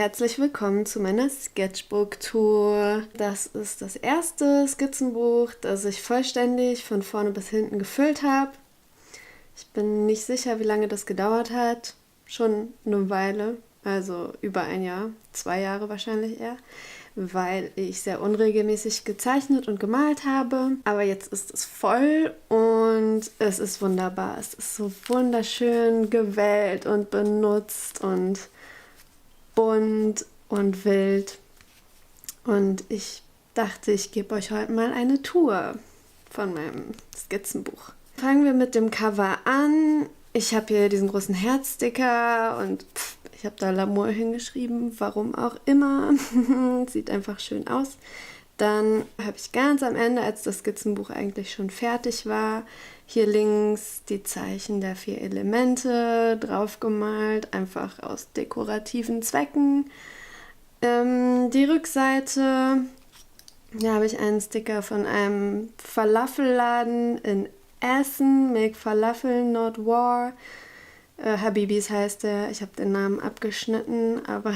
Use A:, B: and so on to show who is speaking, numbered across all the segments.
A: herzlich willkommen zu meiner Sketchbook-Tour. Das ist das erste Skizzenbuch, das ich vollständig von vorne bis hinten gefüllt habe. Ich bin nicht sicher, wie lange das gedauert hat. Schon eine Weile, also über ein Jahr, 2 Jahre wahrscheinlich eher, weil ich sehr unregelmäßig gezeichnet und gemalt habe. Aber jetzt ist es voll und es ist wunderbar. Es ist so wunderschön gewellt und benutzt und bunt und wild. Und ich dachte, ich gebe euch heute mal eine Tour von meinem Skizzenbuch. Fangen wir mit dem Cover an. Ich habe hier diesen großen Herzsticker und ich habe da L'amour hingeschrieben, warum auch immer. Sieht einfach schön aus. Dann habe ich ganz am Ende, als das Skizzenbuch eigentlich schon fertig war, hier links die Zeichen der 4 Elemente drauf gemalt, einfach aus dekorativen Zwecken. Die Rückseite, da habe ich einen Sticker von einem Falafelladen in Essen, Make Falafel, Not War. Habibis heißt der. Ich habe den Namen abgeschnitten, aber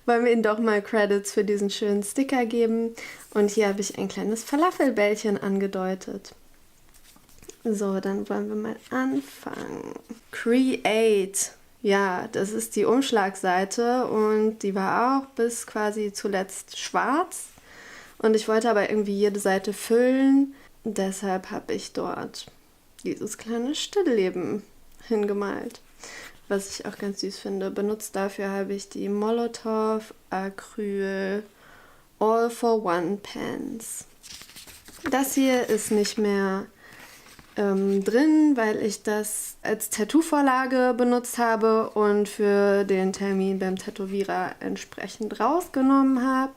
A: wollen wir ihnen doch mal Credits für diesen schönen Sticker geben. Und hier habe ich ein kleines Falafelbällchen angedeutet. So, dann wollen wir mal anfangen. Create. Ja, das ist die Umschlagseite und die war auch bis quasi zuletzt schwarz. Und ich wollte aber irgendwie jede Seite füllen. Deshalb habe ich dort dieses kleine Stillleben hingemalt, was ich auch ganz süß finde. Benutzt dafür habe ich die Molotow Acryl All for One Pens. Das hier ist nicht mehr drin, weil ich das als Tattoo-Vorlage benutzt habe und für den Termin beim Tätowierer entsprechend rausgenommen habe.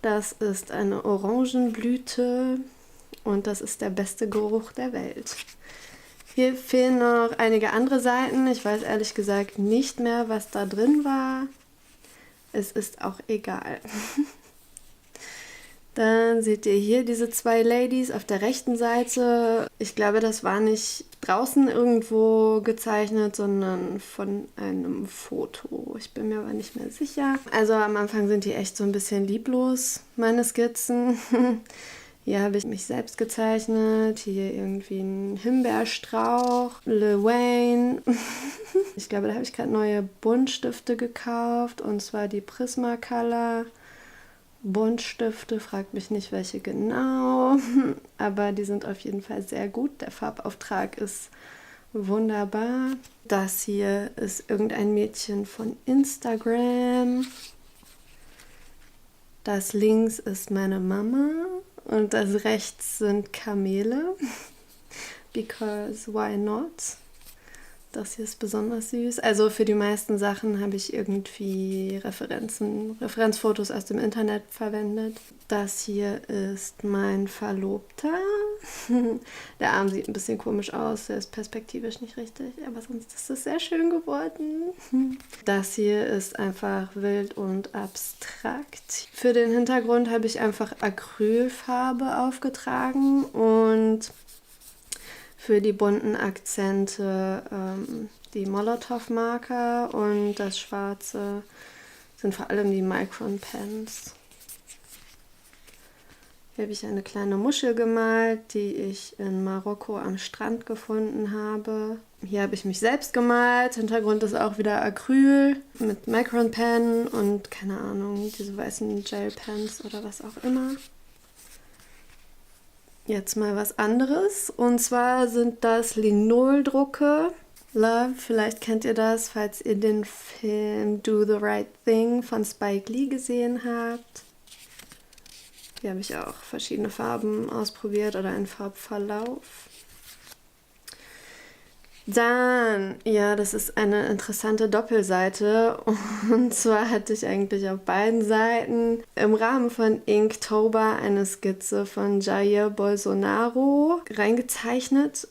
A: Das ist eine Orangenblüte und das ist der beste Geruch der Welt. Hier fehlen noch einige andere Seiten. Ich weiß ehrlich gesagt nicht mehr, was da drin war. Es ist auch egal. Dann seht ihr hier diese 2 Ladies auf der rechten Seite. Ich glaube, das war nicht draußen irgendwo gezeichnet, sondern von einem Foto. Ich bin mir aber nicht mehr sicher. Also am Anfang sind die echt so ein bisschen lieblos, meine Skizzen. Hier habe ich mich selbst gezeichnet. Hier irgendwie ein Himbeerstrauch. Lil Wayne. Ich glaube, da habe ich gerade neue Buntstifte gekauft. Und zwar die Prismacolor Buntstifte. Fragt mich nicht, welche genau. Aber die sind auf jeden Fall sehr gut. Der Farbauftrag ist wunderbar. Das hier ist irgendein Mädchen von Instagram. Das links ist meine Mama. Und das rechts sind Kamele, because why not? Das hier ist besonders süß. Also für die meisten Sachen habe ich irgendwie Referenzfotos aus dem Internet verwendet. Das hier ist mein Verlobter. Der Arm sieht ein bisschen komisch aus, der ist perspektivisch nicht richtig, aber sonst ist es sehr schön geworden. Das hier ist einfach wild und abstrakt. Für den Hintergrund habe ich einfach Acrylfarbe aufgetragen und für die bunten Akzente die Molotow-Marker und das Schwarze sind vor allem die Micron Pens. Hier habe ich eine kleine Muschel gemalt, die ich in Marokko am Strand gefunden habe. Hier habe ich mich selbst gemalt. Hintergrund ist auch wieder Acryl mit Micron Pen und keine Ahnung, diese weißen Gel Pens oder was auch immer. Jetzt mal was anderes. Und zwar sind das Linoldrucke. Love, vielleicht kennt ihr das, falls ihr den Film Do the Right Thing von Spike Lee gesehen habt. Hier habe ich auch verschiedene Farben ausprobiert oder einen Farbverlauf. Dann, ja, das ist eine interessante Doppelseite. Und zwar hatte ich eigentlich auf beiden Seiten im Rahmen von Inktober eine Skizze von Jair Bolsonaro reingezeichnet.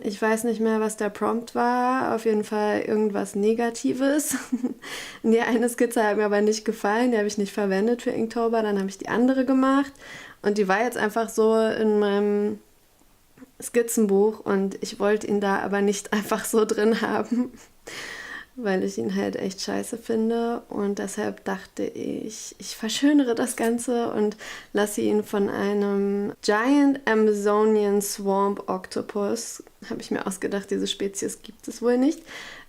A: Ich weiß nicht mehr, was der Prompt war. Auf jeden Fall irgendwas Negatives. Die eine Skizze hat mir aber nicht gefallen. Die habe ich nicht verwendet für Inktober. Dann habe ich die andere gemacht. Und die war jetzt einfach so in meinem Skizzenbuch und ich wollte ihn da aber nicht einfach so drin haben. weil ich ihn halt echt scheiße finde. Und deshalb dachte ich, ich verschönere das Ganze und lasse ihn von einem Giant Amazonian Swamp Octopus, habe ich mir ausgedacht, diese Spezies gibt es wohl nicht.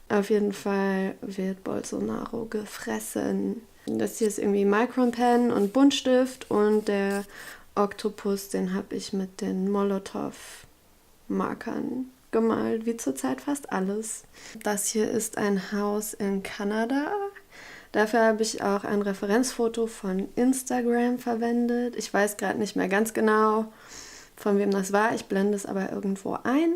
A: Auf jeden Fall wird Bolsonaro gefressen. Das hier ist irgendwie Micron Pen und Buntstift und der Oktopus, den habe ich mit den Molotow-Markern gemalt, wie zurzeit fast alles. Das hier ist ein Haus in Kanada. Dafür habe ich auch ein Referenzfoto von Instagram verwendet. Ich weiß gerade nicht mehr ganz genau, von wem das war. Ich blende es aber irgendwo ein.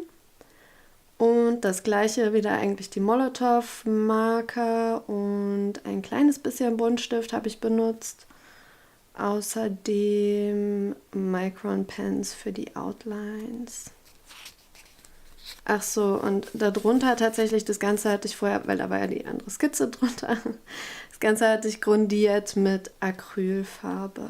A: Und das gleiche wieder eigentlich die Molotow-Marker und ein kleines bisschen Buntstift habe ich benutzt. Außerdem Micron Pens für die Outlines. Ach so, und darunter tatsächlich, das Ganze hatte ich vorher, weil da war ja die andere Skizze drunter, das Ganze hatte ich grundiert mit Acrylfarbe.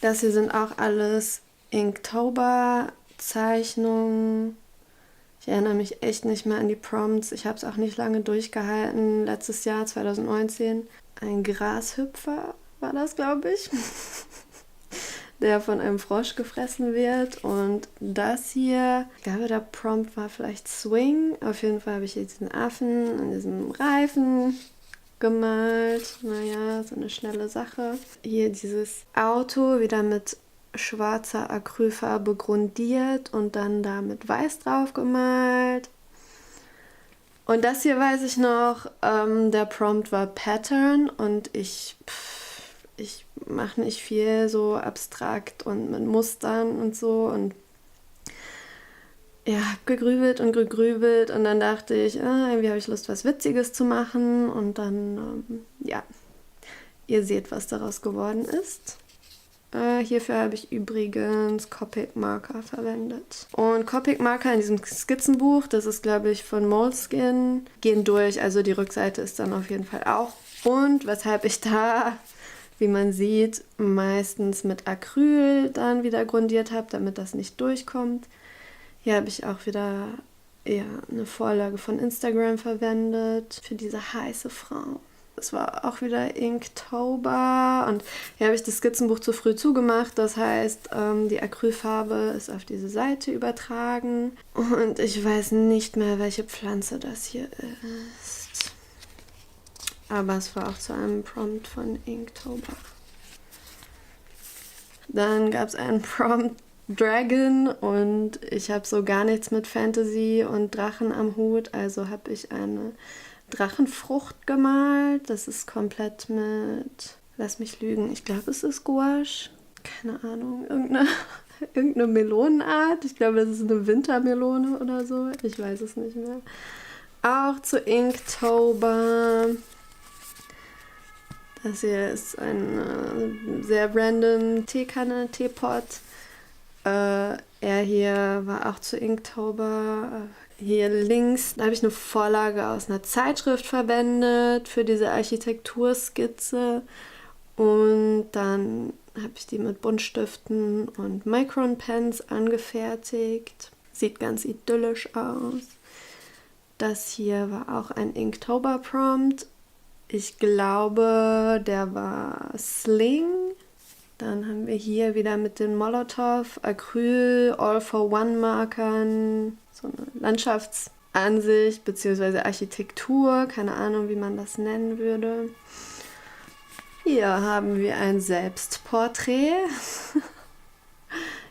A: Das hier sind auch alles Inktober-Zeichnungen. Ich erinnere mich echt nicht mehr an die Prompts. Ich habe es auch nicht lange durchgehalten. Letztes Jahr, 2019, ein Grashüpfer war das, glaube ich, der von einem Frosch gefressen wird. Und das hier, ich glaube, der Prompt war vielleicht Swing. Auf jeden Fall habe ich hier diesen Affen an diesem Reifen gemalt. Naja, so eine schnelle Sache. Hier dieses Auto wieder mit schwarzer Acrylfarbe grundiert und dann da mit Weiß drauf gemalt. Und das hier weiß ich noch, der Prompt war Pattern und ich mache nicht viel so abstrakt und mit Mustern und so und ja, gegrübelt und dann dachte ich, irgendwie habe ich Lust, was Witziges zu machen und dann, ja, ihr seht, was daraus geworden ist. Hierfür habe ich übrigens Copic-Marker verwendet. Und Copic-Marker in diesem Skizzenbuch, das ist, glaube ich, von Moleskine, gehen durch. Also die Rückseite ist dann auf jeden Fall auch. Und weshalb ich da, wie man sieht, meistens mit Acryl dann wieder grundiert habe, damit das nicht durchkommt. Hier habe ich auch wieder eine Vorlage von Instagram verwendet für diese heiße Frau. Es war auch wieder Inktober und hier habe ich das Skizzenbuch zu früh zugemacht. Das heißt, die Acrylfarbe ist auf diese Seite übertragen. Und ich weiß nicht mehr, welche Pflanze das hier ist. Aber es war auch zu einem Prompt von Inktober. Dann gab es einen Prompt Dragon und ich habe so gar nichts mit Fantasy und Drachen am Hut. Also habe ich eine Drachenfrucht gemalt. Das ist komplett mit, lass mich lügen, ich glaube es ist Gouache. Keine Ahnung, irgendeine Melonenart. Ich glaube, das ist eine Wintermelone oder so. Ich weiß es nicht mehr. Auch zu Inktober. Das hier ist ein sehr random Teekanne, Teepot. Er hier war auch zu Inktober. Hier links, da habe ich eine Vorlage aus einer Zeitschrift verwendet für diese Architekturskizze. Und dann habe ich die mit Buntstiften und Micron Pens angefertigt. Sieht ganz idyllisch aus. Das hier war auch ein Inktober Prompt. Ich glaube, der war Sling. Dann haben wir hier wieder mit den Molotow Acryl All-for-One-Markern so eine Landschaftsansicht bzw. Architektur, keine Ahnung, wie man das nennen würde. Hier haben wir ein Selbstporträt.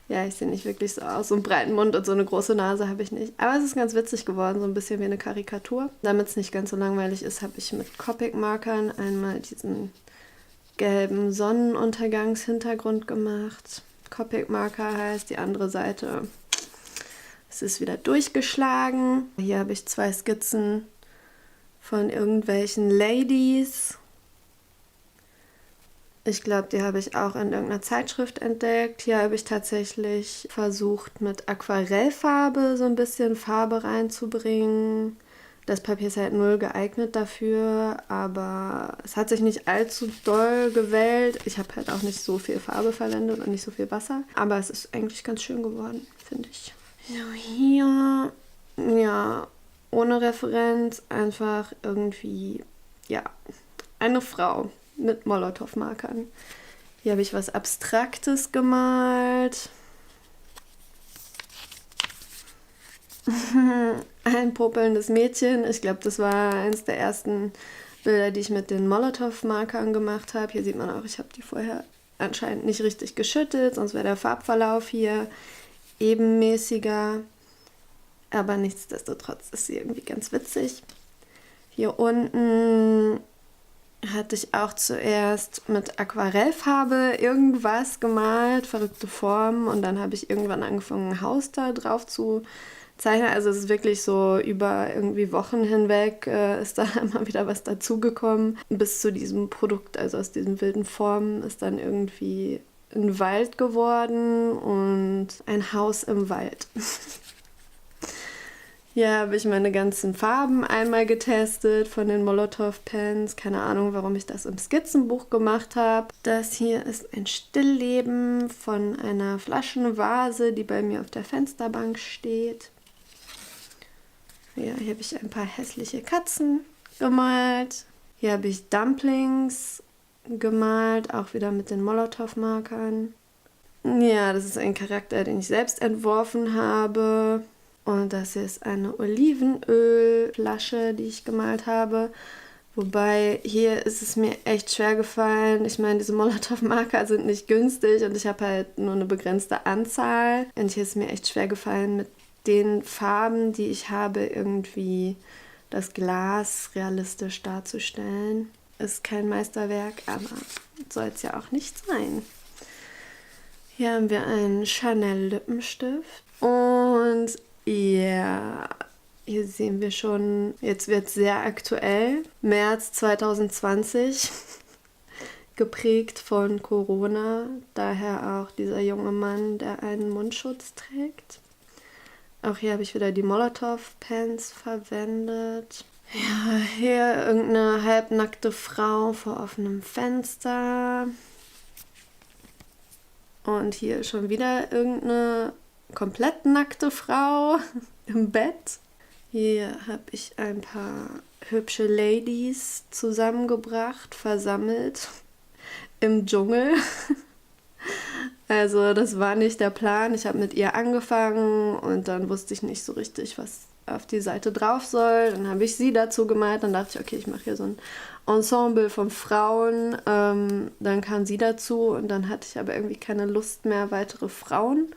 A: Ja, ich sehe nicht wirklich so aus. So einen breiten Mund und so eine große Nase habe ich nicht. Aber es ist ganz witzig geworden, so ein bisschen wie eine Karikatur. Damit es nicht ganz so langweilig ist, habe ich mit Copic-Markern einmal diesen gelben Sonnenuntergangshintergrund gemacht. Copic-Marker heißt die andere Seite. Es ist wieder durchgeschlagen. Hier habe ich 2 Skizzen von irgendwelchen Ladies. Ich glaube, die habe ich auch in irgendeiner Zeitschrift entdeckt. Hier habe ich tatsächlich versucht, mit Aquarellfarbe so ein bisschen Farbe reinzubringen. Das Papier ist halt 0 geeignet dafür, aber es hat sich nicht allzu doll gewellt. Ich habe halt auch nicht so viel Farbe verwendet und nicht so viel Wasser. Aber es ist eigentlich ganz schön geworden, finde ich. So, hier, ja, ohne vorne Referenz, einfach irgendwie, ja, eine Frau mit Molotow-Markern. Hier habe ich was Abstraktes gemalt. Ein popelndes Mädchen. Ich glaube, das war eines der ersten Bilder, die ich mit den Molotow-Markern gemacht habe. Hier sieht man auch, ich habe die vorher anscheinend nicht richtig geschüttelt, sonst wäre der Farbverlauf hier ebenmäßiger. Aber nichtsdestotrotz ist sie irgendwie ganz witzig. Hier unten hatte ich auch zuerst mit Aquarellfarbe irgendwas gemalt, verrückte Formen. Und dann habe ich irgendwann angefangen, ein Haus da drauf zu zeichnen. Also es ist wirklich so über irgendwie Wochen hinweg ist da immer wieder was dazugekommen. Bis zu diesem Produkt, also aus diesen wilden Formen, ist dann irgendwie ein Wald geworden und ein Haus im Wald. Hier habe ich meine ganzen Farben einmal getestet von den Molotow-Pens. Keine Ahnung, warum ich das im Skizzenbuch gemacht habe. Das hier ist ein Stillleben von einer Flaschenvase, die bei mir auf der Fensterbank steht. Ja, hier habe ich ein paar hässliche Katzen gemalt. Hier habe ich Dumplings gemalt, auch wieder mit den Molotow-Markern. Ja, das ist ein Charakter, den ich selbst entworfen habe. Und das hier ist eine Olivenölflasche, die ich gemalt habe. Wobei hier ist es mir echt schwer gefallen. Ich meine, diese Molotow-Marker sind nicht günstig und ich habe halt nur eine begrenzte Anzahl. Und hier ist es mir echt schwer gefallen, mit den Farben, die ich habe, irgendwie das Glas realistisch darzustellen. Ist kein Meisterwerk, aber soll es ja auch nicht sein. Hier haben wir einen Chanel Lippenstift und ja, hier sehen wir schon, jetzt wird es sehr aktuell, März 2020, geprägt von Corona, daher auch dieser junge Mann, der einen Mundschutz trägt. Auch hier habe ich wieder die Molotow-Pens verwendet. Ja, hier irgendeine halbnackte Frau vor offenem Fenster. Und hier schon wieder irgendeine komplett nackte Frau im Bett. Hier habe ich ein paar hübsche Ladies zusammengebracht, versammelt im Dschungel. Also das war nicht der Plan. Ich habe mit ihr angefangen und dann wusste ich nicht so richtig, was auf die Seite drauf soll. Dann habe ich sie dazu gemalt. Dann dachte ich, okay, ich mache hier so ein Ensemble von Frauen. Dann kam sie dazu und dann hatte ich aber irgendwie keine Lust mehr, weitere Frauen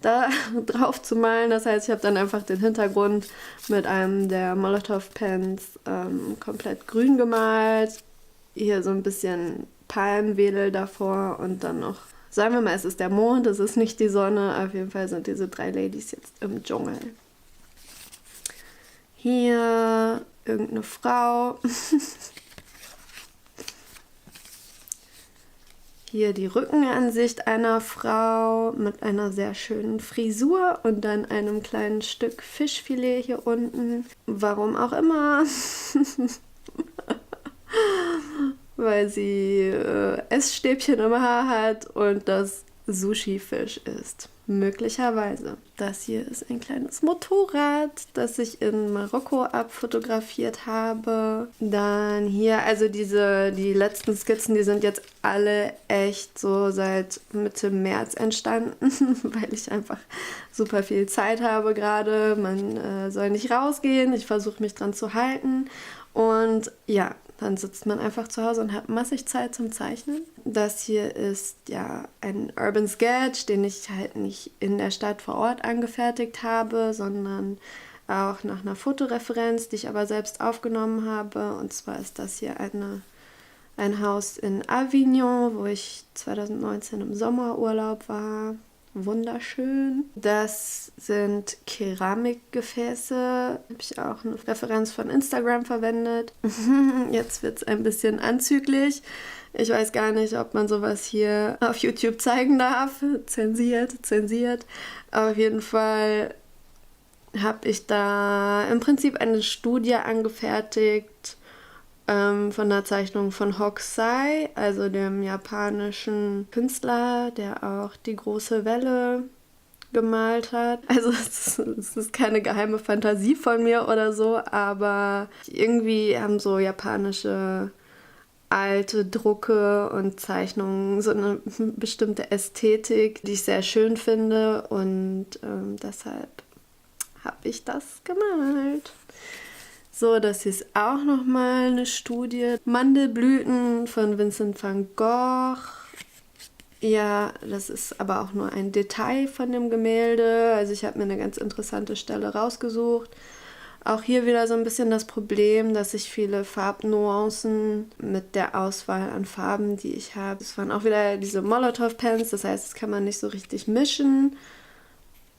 A: da drauf zu malen. Das heißt, ich habe dann einfach den Hintergrund mit einem der Molotow-Pens komplett grün gemalt. Hier so ein bisschen Palmwedel davor und dann noch, sagen wir mal, es ist der Mond, es ist nicht die Sonne. Auf jeden Fall sind diese 3 Ladies jetzt im Dschungel. Hier irgendeine Frau. Hier die Rückenansicht einer Frau mit einer sehr schönen Frisur und dann einem kleinen Stück Fischfilet hier unten. Warum auch immer. Weil sie Essstäbchen im Haar hat und das Sushi-Fisch ist. Möglicherweise. Das hier ist ein kleines Motorrad, das ich in Marokko abfotografiert habe. Dann hier, also die letzten Skizzen, die sind jetzt alle echt so seit Mitte März entstanden, weil ich einfach super viel Zeit habe gerade. Man soll nicht rausgehen, ich versuche mich dran zu halten. Und ja, dann sitzt man einfach zu Hause und hat massig Zeit zum Zeichnen. Das hier ist ja ein Urban Sketch, den ich halt nicht in der Stadt vor Ort angefertigt habe, sondern auch nach einer Fotoreferenz, die ich aber selbst aufgenommen habe. Und zwar ist das hier ein Haus in Avignon, wo ich 2019 im Sommerurlaub war. Wunderschön. Das sind Keramikgefäße. Habe ich auch eine Referenz von Instagram verwendet. Jetzt wird es ein bisschen anzüglich. Ich weiß gar nicht, ob man sowas hier auf YouTube zeigen darf. Zensiert. Auf jeden Fall habe ich da im Prinzip eine Studie angefertigt von der Zeichnung von Hokusai, also dem japanischen Künstler, der auch die große Welle gemalt hat. Also es ist keine geheime Fantasie von mir oder so, aber irgendwie haben so japanische alte Drucke und Zeichnungen so eine bestimmte Ästhetik, die ich sehr schön finde und deshalb habe ich das gemalt. So, das hier ist auch nochmal eine Studie. Mandelblüten von Vincent van Gogh. Ja, das ist aber auch nur ein Detail von dem Gemälde. Also ich habe mir eine ganz interessante Stelle rausgesucht. Auch hier wieder so ein bisschen das Problem, dass ich viele Farbnuancen mit der Auswahl an Farben, die ich habe. Es waren auch wieder diese Molotow-Pens, das heißt, das kann man nicht so richtig mischen.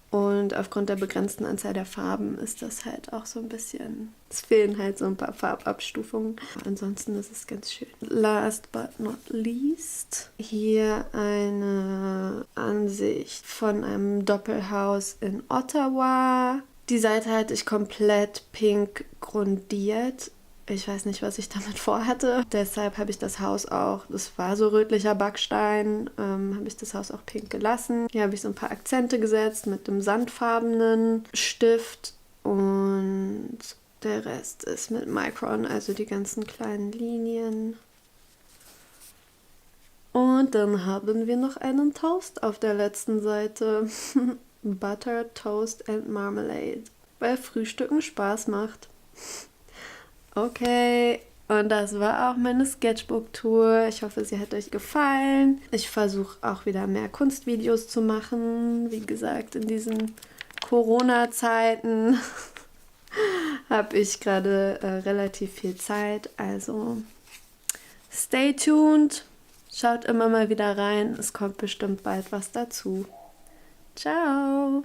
A: Und aufgrund der begrenzten Anzahl der Farben ist das halt auch so ein bisschen, es fehlen halt so ein paar Farbabstufungen. Ansonsten ist es ganz schön. Last but not least, hier eine Ansicht von einem Doppelhaus in Ottawa. Die Seite hatte ich komplett pink grundiert. Ich weiß nicht, was ich damit vorhatte. Deshalb habe ich das Haus auch, das war so rötlicher Backstein, habe ich das Haus auch pink gelassen. Hier habe ich so ein paar Akzente gesetzt mit dem sandfarbenen Stift und der Rest ist mit Micron, also die ganzen kleinen Linien. Und dann haben wir noch einen Toast auf der letzten Seite. Butter, Toast and Marmalade. Weil Frühstücken Spaß macht. Okay, und das war auch meine Sketchbook-Tour. Ich hoffe, sie hat euch gefallen. Ich versuche auch wieder mehr Kunstvideos zu machen. Wie gesagt, in diesen Corona-Zeiten habe ich gerade relativ viel Zeit. Also stay tuned. Schaut immer mal wieder rein. Es kommt bestimmt bald was dazu. Ciao!